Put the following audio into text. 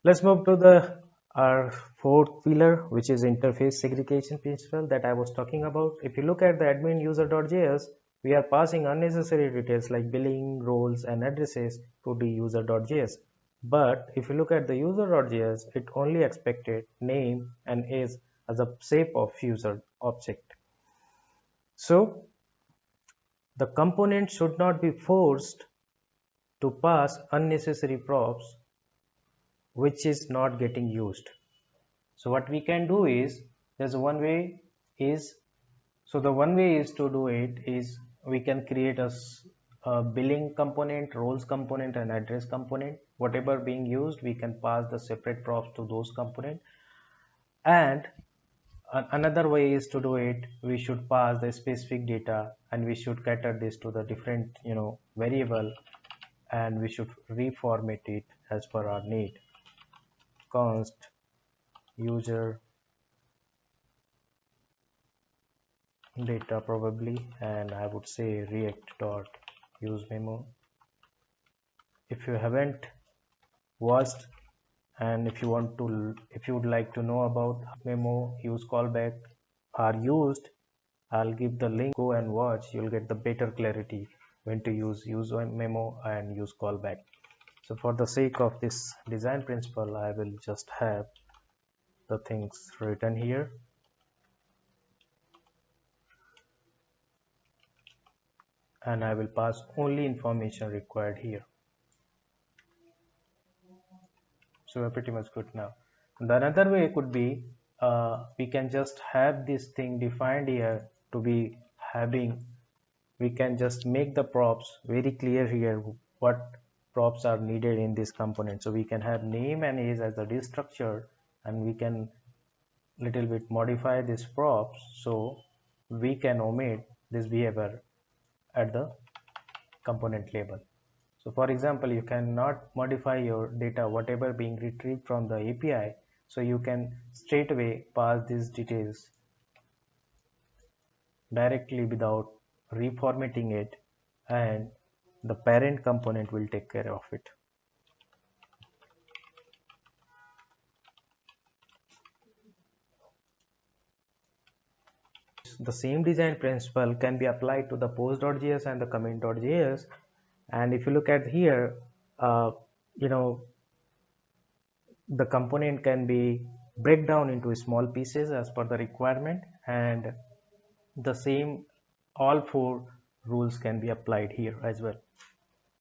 Let's move to the our fourth pillar, which is interface segregation principle that I was talking about. If you look at the admin user.js, we are passing unnecessary details like billing, roles, and addresses to the user.js. But if you look at the user.js, it only expected name and age as a shape of user object. So the component should not be forced to pass unnecessary props which is not getting used. So what we can do is, there's one way is, so the one way is to do it is we can create a billing component, roles component, and address component. Whatever being used, we can pass the separate props to those component. And another way is to do it, we should pass the specific data and we should cater this to the different variable, and we should reformat it as per our need. Const user data probably, and I would say react dot use memo. If you haven't watched, and if you would like to know about memo use callback are used, I'll give the link. Go and watch, you'll get the better clarity when to use memo and use callback. So for the sake of this design principle, I will just have the things written here. And I will pass only information required here. So we're pretty much good now. And another way could be we can just have this thing defined here to be having, we can just make the props very clear here what props are needed in this component. So we can have name and age as a destructure, and we can little bit modify this props so we can omit this behavior at the component level. So for example, you cannot modify your data whatever being retrieved from the API, so you can straight away pass these details directly without reformatting it, and the parent component will take care of it. The same design principle can be applied to the post.js and the commit.js. And if you look at here, you know, the component can be break down into small pieces as per the requirement, and the same all four rules can be applied here as well.